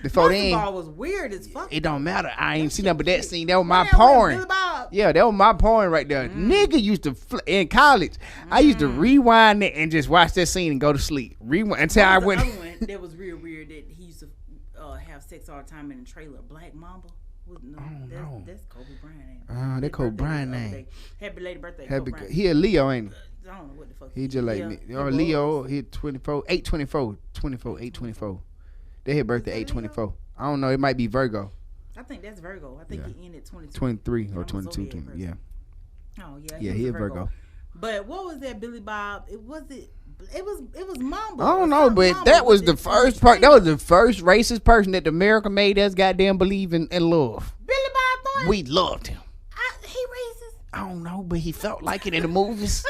Monster Ball was weird as fuck. It don't matter. I ain't seen nothing but that scene. That was my porn. Yeah, that was my porn right there. Nigga used to in college. I used to rewind it and just watch that scene and go to sleep. Rewind until I went. The other one that was real weird that he used to have sex all the time in the trailer. Black Mamba. No, that's Kobe Bryant. That Kobe Bryant name. Happy late birthday, Kobe Bryant. He a Leo, ain't he? I don't know what the fuck. He just like me. Leo, he 24, 824, 824. They hit birthday 824. I don't know. It might be Virgo. I think that's Virgo. I think he ended 23 or 22. Yeah. Oh yeah. Yeah, he a Virgo. But what was that, Billy Bob? It was Mamba. I don't know, but that was the first part. That was the first racist person that America made us goddamn believe in and love. Billy Bob Thornton. We loved him. He racist? I don't know, but he felt like it in the movies.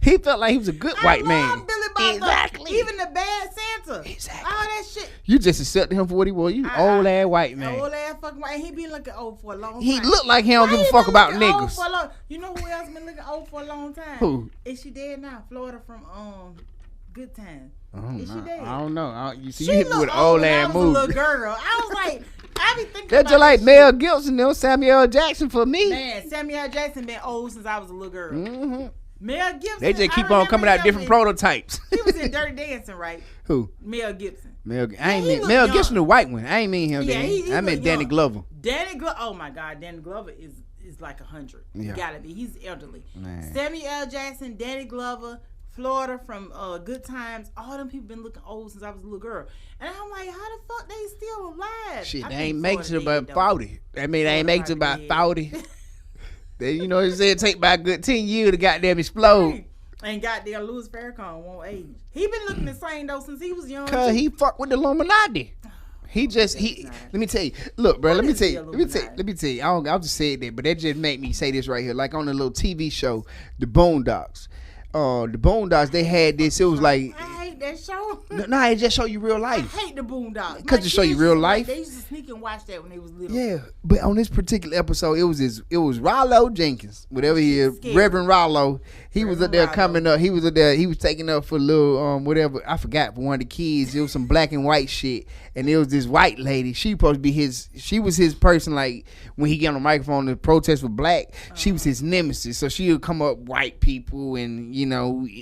He felt like he was a good white man. Billy Bob exactly. Thornton. Even the bad Santa. Exactly. All that shit. You just accepted him for what he was. You old ass white man. Old ass fucking white. He been looking old for a long time. He looked like he don't give a fuck about niggas. You know who else been looking old for a long time? Who? Is she dead now? Florida from Good Time. Is she dead? I don't know. You see, she you hit me with old ass movies. Little girl. I was like, I be thinking that's just like Mel Gibson, no Samuel Jackson for me. Man, Samuel Jackson been old since I was a little girl. Mm-hmm. Mel Gibson. They just keep on coming out different prototypes. He was in Dirty Dancing, right? Who? Mel Gibson. Mel Gibson, the white one. I ain't mean him. Yeah, I meant Danny Glover. Oh my God, Danny Glover is like 100. Yeah. Gotta be. He's elderly. Man. Samuel L. Jackson, Danny Glover, Florida from Good Times. All them people been looking old since I was a little girl. And I'm like, how the fuck they still alive? Shit, they ain't make it to about 40. I mean, they ain't make it to about 40. You know, it said take about a good 10 years to goddamn explode. And goddamn Louis Farrakhan won't age. He been looking the same though since he was young. Cause he fucked with the Illuminati. Let me tell you. Look, bro. Let me tell you. I'll just say that, but that just made me say this right here. Like on the little TV show, The Boondocks. They had this. It was like I hate that show. No, it just show you real life. I hate the Boondocks because it show you real life. They used to sneak and watch that when they was little. Yeah, but on this particular episode, it was Rollo Jenkins, whatever he is, Reverend Rollo. He was up there coming up. He was up there. He was taking up for a little whatever. I forgot, for one of the kids. It was some black and white shit, and it was this white lady. She supposed to be his. She was his person. Like when he get on the microphone to protest for black, she was his nemesis. So she would come up white people and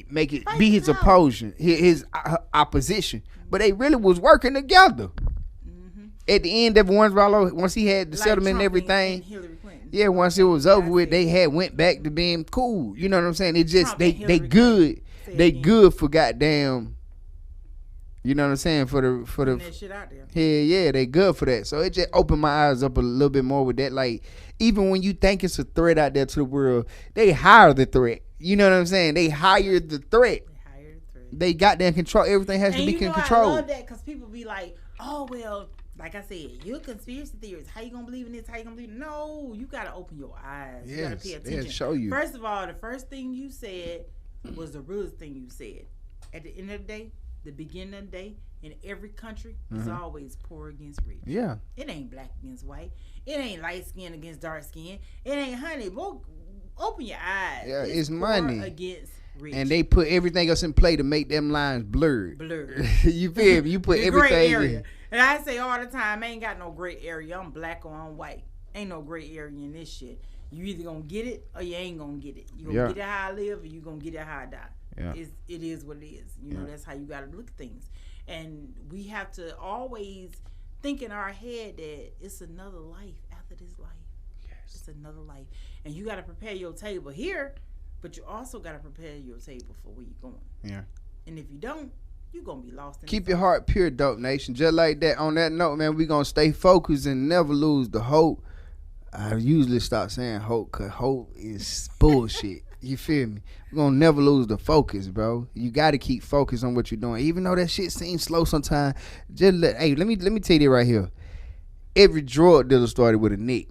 make it be his opposition, his opposition. But they really was working together. Mm-hmm. At the end, once he had the settlement and everything. Yeah, once it was over with, they went back to being cool. You know what I'm saying? It just they good. They good for goddamn. You know what I'm saying? For the that shit out there. Yeah, they good for that. So it just opened my eyes up a little bit more with that. Like even when you think it's a threat out there to the world, they hire the threat. You know what I'm saying? They hired the threat. They got them control. Everything has to be controlled. I love that because people be like, oh well. Like I said, you're a conspiracy theorist. How you gonna believe in this? How you gonna believe? No, you gotta open your eyes. Yes, you gotta pay attention. They'll show you. First of all, the first thing you said was the realest thing you said. At the end of the day, the beginning of the day, in every country, it's always poor against rich. Yeah. It ain't black against white. It ain't light skin against dark skin. It ain't honey. Open your eyes. Yeah, it's money against rich. And they put everything else in play to make them lines blurred. You feel me? You put everything in. And I say all the time, I ain't got no gray area. I'm black or I'm white. Ain't no gray area in this shit. You either gonna get it or you ain't gonna get it. You gonna get it how I live or you gonna get it how I die. Yeah. It is what it is. You know, that's how you gotta look at things. And we have to always think in our head that it's another life after this life. Yes. It's another life. And you gotta prepare your table here, but you also gotta prepare your table for where you're going. Yeah. And if you don't, you're gonna be lost in Keep your heart pure, Dope Nation. Just like that. On that note, man, we gonna stay focused and never lose the hope. I usually stop saying hope because hope is bullshit. You feel me? We're gonna never lose the focus, bro. You gotta keep focused on what you're doing. Even though that shit seems slow sometimes, just let me tell you this right here. Every drug dealer started with a nick.